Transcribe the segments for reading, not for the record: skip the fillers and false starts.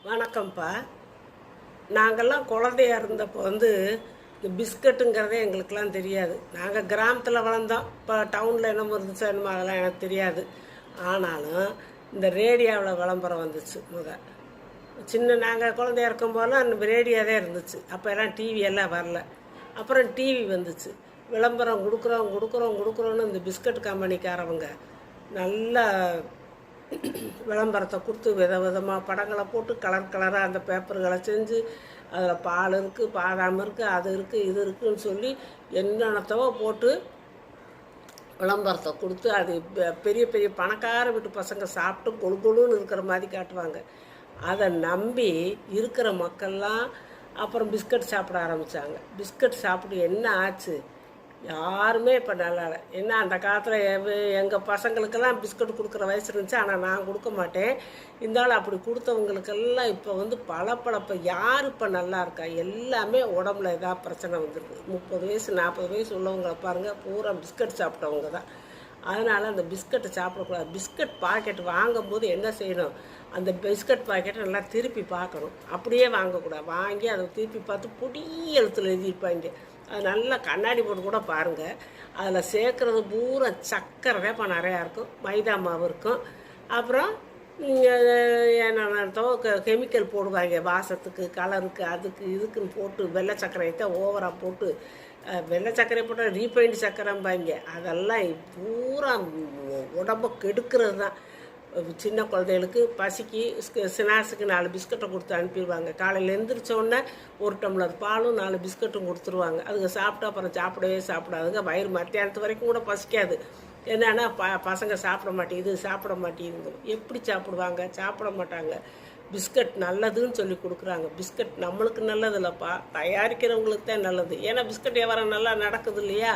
வணக்கம்ப்பா. நாங்கள்லாம் குழந்தையா இருந்தப்போ இந்த பிஸ்கட்டுங்கிறதே எங்களுக்கெல்லாம் தெரியாது. நாங்கள் கிராமத்தில் வளர்ந்தோம். இப்போ டவுனில் என்னமோ இருந்துச்சு என்னமோ அதெல்லாம் எனக்கு தெரியாது. ஆனாலும் இந்த ரேடியோவில் விளம்பரம் வந்துச்சு. சின்ன நாங்கள் குழந்தையா இருக்கும்போதெல்லாம் அந்த ரேடியோ தான் இருந்துச்சு. அப்போ எல்லாம் டிவி எல்லாம் வரல. அப்புறம் டிவி வந்துச்சு. விளம்பரம் கொடுக்குறோன்னு இந்த பிஸ்கட் கம்பெனிக்காரவங்க நல்லா விளம்பரத்தை கொடுத்து விதமாக படங்களை போட்டு கலராக அந்த பேப்பர்களை செஞ்சு அதில் பால் இருக்குது, பாதாம் இருக்குது, அது இருக்குது, இது இருக்குதுன்னு சொல்லி என்னென்னத்தவோ போட்டு விளம்பரத்தை கொடுத்து அது பெரிய பெரிய பணக்கார வீட்டு பசங்க சாப்பிட்டு கொழுன்னு இருக்கிற மாதிரி காட்டுவாங்க. அதை நம்பி இருக்கிற மக்கள்லாம் அப்புறம் பிஸ்கட் சாப்பிட ஆரம்பித்தாங்க. பிஸ்கட் சாப்பிட்டு என்ன ஆச்சு? யாருமே இப்போ நல்லா இல்லை. ஏன்னா அந்த காலத்தில் எங்கள் பசங்களுக்கெல்லாம் பிஸ்கட் கொடுக்குற வயசு இருந்துச்சு. ஆனால் நான் கொடுக்க மாட்டேன். இருந்தாலும் அப்படி கொடுத்தவங்களுக்கெல்லாம் இப்போ பளபளப்பை யார் இப்போ நல்லா இருக்கா? எல்லாமே உடம்புல ஏதாவது பிரச்சனை வந்துருக்கு. 30 வயசு 40 வயசு உள்ளவங்களை பாருங்கள், பூரா பிஸ்கட் சாப்பிட்டவங்க தான். அதனால் அந்த பிஸ்கட்டை சாப்பிடக்கூடாது. பிஸ்கட் பாக்கெட் வாங்கும்போது என்ன செய்யணும்? அந்த பிஸ்கட் பாக்கெட்டை நல்லா திருப்பி பார்க்கணும். அப்படியே வாங்கக்கூடாது. வாங்கி அதை திருப்பி பார்த்து பொடி எழுத்துல எழுதியிருப்பாங்க. அது நல்லா கண்ணாடி போட்டு கூட பாருங்கள். அதில் சேர்க்குறது பூரா சர்க்கரை வேப்ப நிறையா இருக்கும், மைதா மாவு இருக்கும், அப்புறம் என்னென்னத்தோ கெமிக்கல் போடுவாங்க வாசத்துக்கு, கலருக்கு, அதுக்கு இதுக்குன்னு போட்டு வெள்ளை சர்க்கரையை தான் ஓவராக போட்டு வெள்ளை சர்க்கரை போட்டால் ரீஃபைண்டு சர்க்கரைம்பாங்க. அதெல்லாம் பூரா உடம்பை கெடுக்கிறது தான். சின்ன குழந்தைகளுக்கு பசிக்கு ஸ்நாக்ஸுக்கு 4 பிஸ்கட்டை கொடுத்து அனுப்பிடுவாங்க. காலையில் எழுந்திரிச்சோடனே 1 டம்ளர் பாலும் 4 பிஸ்கட்டும் கொடுத்துருவாங்க. அதுங்க சாப்பிட்டா அப்புறம் சாப்பிடாதுங்க. வயிறு மத்தியானத்து வரைக்கும் கூட பசிக்காது. என்னன்னா பசங்க சாப்பிட மாட்டேங்குது. எப்படி சாப்பிடுவாங்க? சாப்பிட மாட்டாங்க. பிஸ்கட் நல்லதுன்னு சொல்லி கொடுக்குறாங்க. பிஸ்கட் நம்மளுக்கு நல்லது இல்லைப்பா, தயாரிக்கிறவங்களுக்கு தான் நல்லது. ஏன்னா பிஸ்கட் வியாபாரம் நல்லா நடக்குது இல்லையா?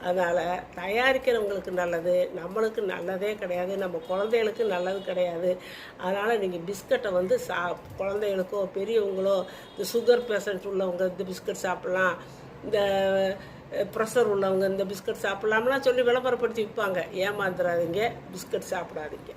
அதனால் தயாரிக்கிறவங்களுக்கு நல்லது, நம்மளுக்கு நல்லதே கிடையாது, நம்ம குழந்தைகளுக்கு நல்லது கிடையாது. அதனால் நீங்கள் பிஸ்கட்டை குழந்தைகளுக்கோ பெரியவங்களோ, இந்த சுகர் பேஷண்ட் உள்ளவங்க இந்த பிஸ்கட் சாப்பிட்லாம், இந்த ப்ரெஷர் உள்ளவங்க இந்த பிஸ்கட் சாப்பிட்லாம்லாம் சொல்லி விளம்பரப்படுத்தி விற்பாங்க. ஏமாந்துடாதீங்க, பிஸ்கட் சாப்பிடாதீங்க.